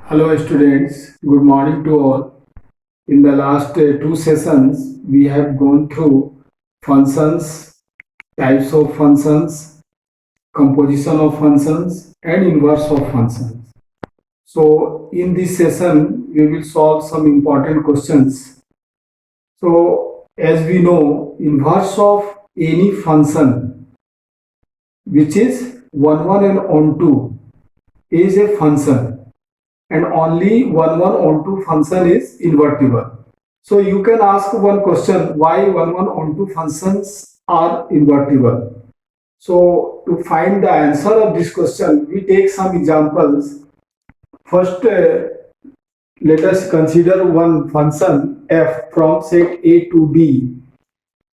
Hello students, good morning to all. In the last two sessions, we have gone through functions, types of functions, composition of functions and inverse of functions. So in this session, we will solve some important questions. So as we know, inverse of any function which is one and onto is a function and only one onto function is invertible. So you can ask one question, why one onto functions are invertible? So to find the answer of this question, we take some examples. First, let us consider one function f from set A to B.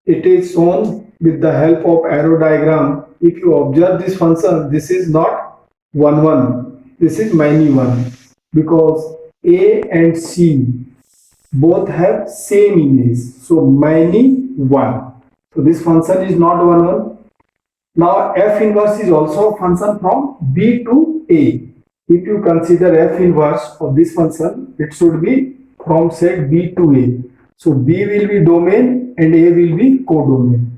It is shown with the help of arrow diagram. If you observe this function, this is not 1, this is many one, because A and C both have same image, so many 1. So this function is not 1. Now f inverse is also a function from B to A. If you consider f inverse of this function, it should be from set B to A. So B will be domain and A will be codomain.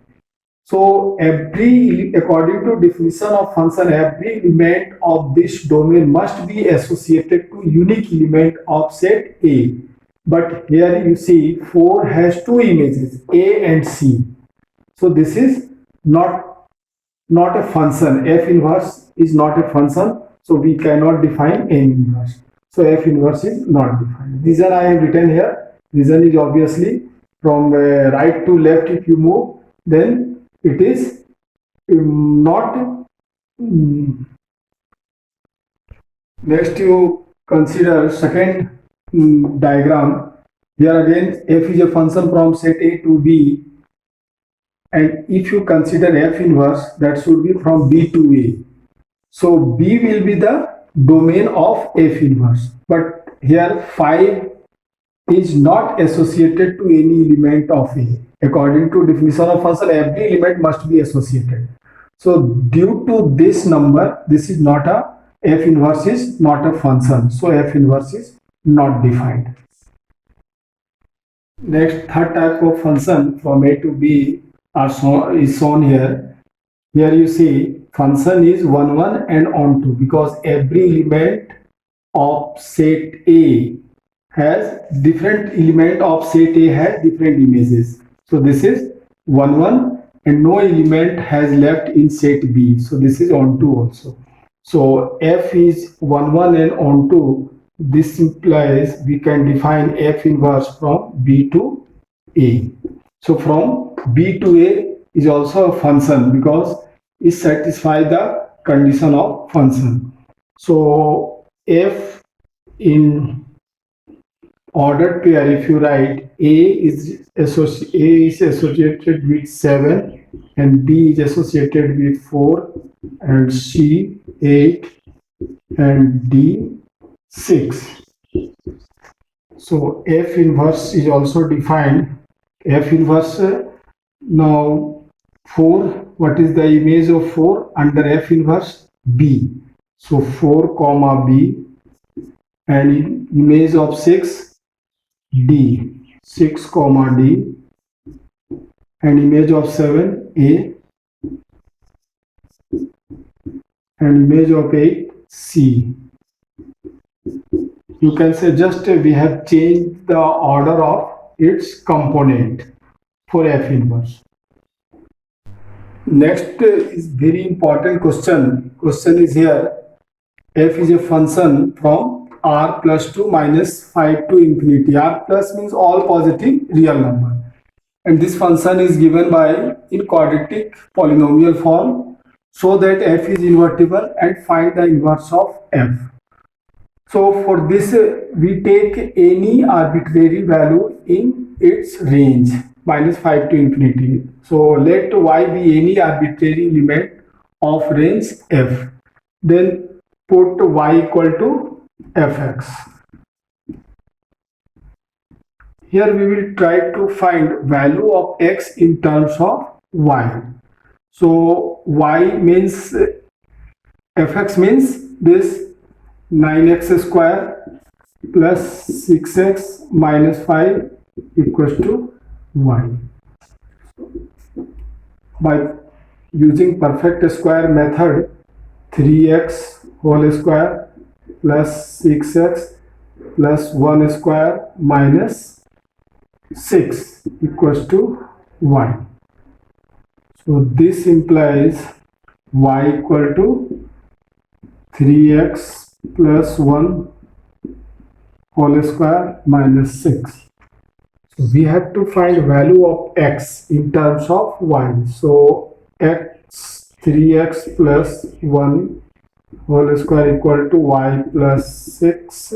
So according to definition of function, every element of this domain must be associated to unique element of set A. But here you see 4 has two images, A and C. So this is not a function. F inverse is not a function. So we cannot define n inverse. So F inverse is not defined. Reason I have written here. Reason is obviously from right to left. If you move, then it is not. Next, you consider second diagram. Here again, f is a function from set A to B, and if you consider f inverse, that should be from B to A. So B will be the domain of f inverse, but here 5 is not associated to any element of A. According to definition of function, every element must be associated. So due to this number, this is not a f inverse is not a function. So f inverse is not defined. Next, third type of function from A to B is shown here. Here you see function is 1 and onto, because every element of set A has different element of set A has different images. So this is 1 and no element has left in set B. So this is onto also. So f is 1 and onto. This implies we can define f inverse from B to A. So from B to A is also a function because it satisfies the condition of function. So f in ordered pair, if you write A is associated with 7 and B is associated with 4 and C 8 and D 6. So F inverse is also defined. F inverse, now 4, what is the image of 4 under F inverse? B. So 4 comma B, and image of 6 D, 6 comma D, and image of 7 A, and image of 8 C. You can say just we have changed the order of its component for F inverse. Next is very important question. Question is here. F is a function from r plus to minus 5 to infinity. R plus means all positive real number. And this function is given by in quadratic polynomial form, so that f is invertible, and find the inverse of f. So for this we take any arbitrary value in its range minus 5 to infinity. So let y be any arbitrary element of range f. Then put y equal to fx. Here we will try to find value of x in terms of y. So y means fx means this 9x square plus 6x minus 5 equals to y. By using perfect square method, 3x whole square plus 6x plus 1 square minus 6 equals to y. So this implies y equal to 3x plus 1 whole square minus 6. So we have to find value of x in terms of y. So x 3x plus 1 whole square equal to y plus 6.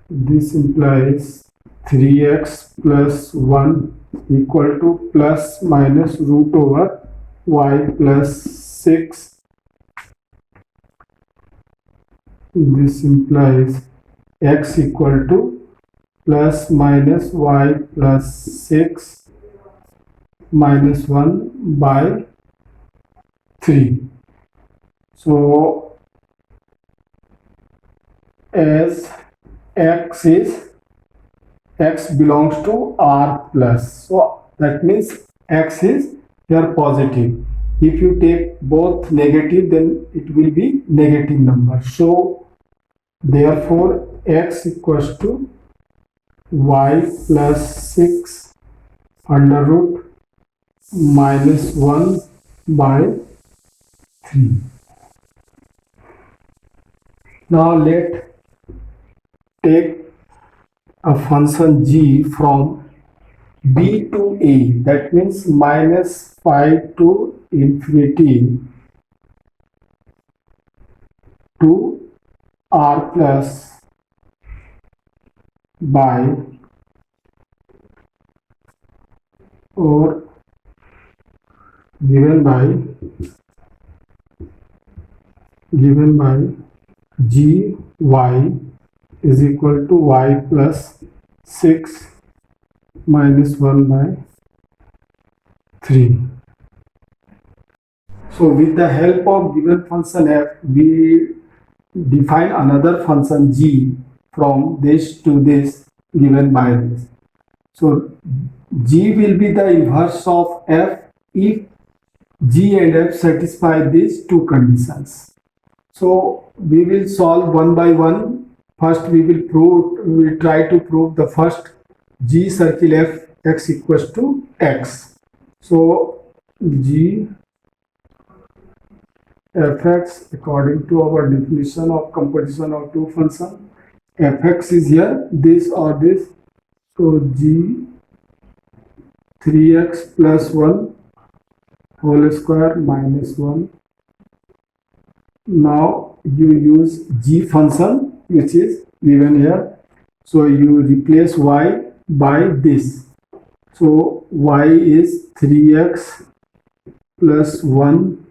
This implies 3x plus 1 equal to plus minus root over y plus 6. This implies x equal to plus minus y plus 6 minus 1 by 3. So as x belongs to R plus, so that means x is here positive. If you take both negative, then it will be negative number. So therefore x equals to y plus 6 under root minus 1 by 3. Now let take a function g from b to a, that means minus 5 to infinity to r plus by or given by g y is equal to y plus 6 minus 1 by 3. So with the help of given function f, we define another function g from this to this given by this. So g will be the inverse of f if g and f satisfy these two conditions. So we will solve one by one. First we will try to prove the first g circle f x equals to x. So g fx according to our definition of composition of two functions, fx is here this or this. So g 3x plus 1 whole square minus 1. Now you use g function which is given here. So you replace y by this. So y is 3x plus 1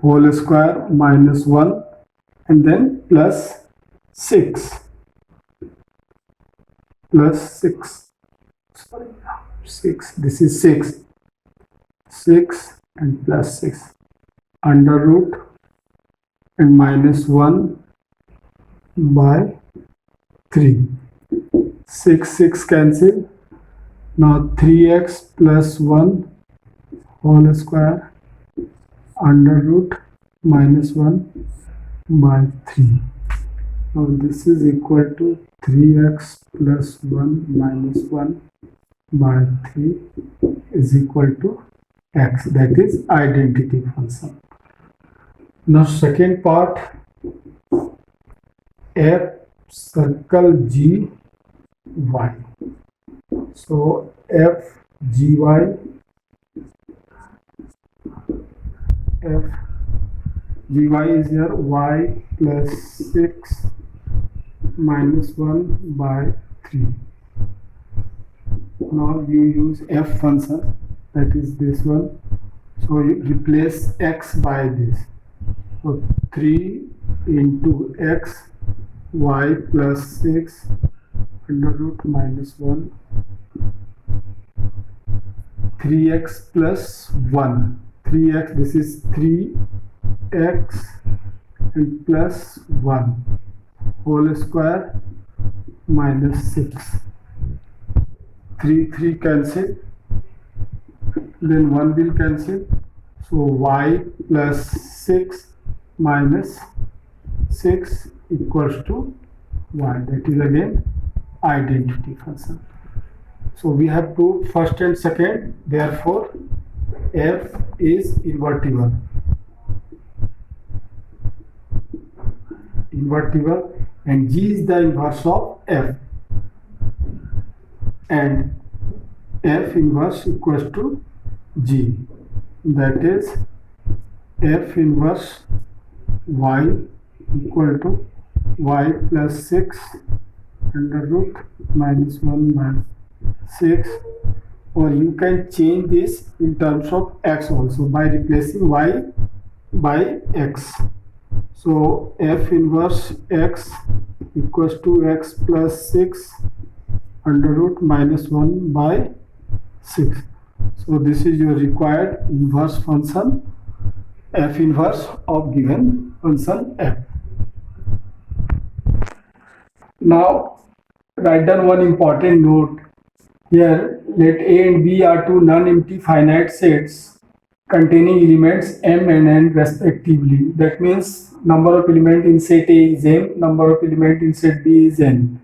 whole square minus 1 and then plus 6. Plus 6. Sorry, 6. This is 6. 6 and plus 6 under root and minus 1 by 3. 6 cancel. Now 3x plus 1 whole square under root minus 1 by 3. Now this is equal to 3x plus 1 minus 1 by 3 is equal to x, that is identity function. Now second part, f circle g y. So f g y, is here y plus 6 minus 1 by 3. Now you use f function, that is this one. So you replace x by this. So 3 into x, y plus 6 under root minus 1, 3x plus 1. 3x, this is 3x and plus 1 whole square minus 6. 3 cancel, then 1 will cancel, so y plus 6 minus 6 equals to y. That is again identity function. So we have proved first and second, therefore f is invertible. And g is the inverse of f, and f inverse equals to g, that is f inverse y equal to y plus 6 under root minus 1 by 6, or you can change this in terms of x also by replacing y by x. So f inverse x equals to x plus 6 under root minus 1 by 6. So this is your required inverse function, f inverse of given function f. Now write down one important note here. Let A and B are two non-empty finite sets containing elements m and n respectively. That means number of elements in set A is m, number of elements in set B is n.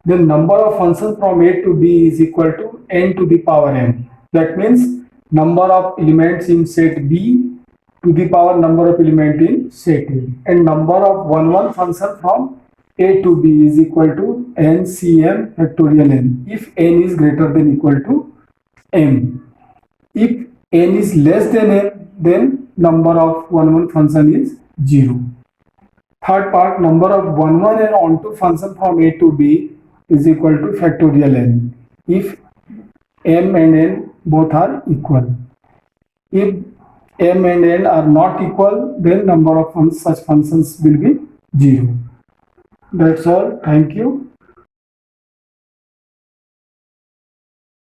Then number of functions from A to B is equal to n to the power n. That means number of elements in set B to the power number of elements in set A, and number of one function from A to B is equal to n cm factorial n if n is greater than equal to m. If n is less than m, then number of one function is 0. Third part, number of one and onto function from A to B is equal to factorial n if m and n both are equal. If m and n are not equal, then number of such functions will be 0. That's all. Thank you.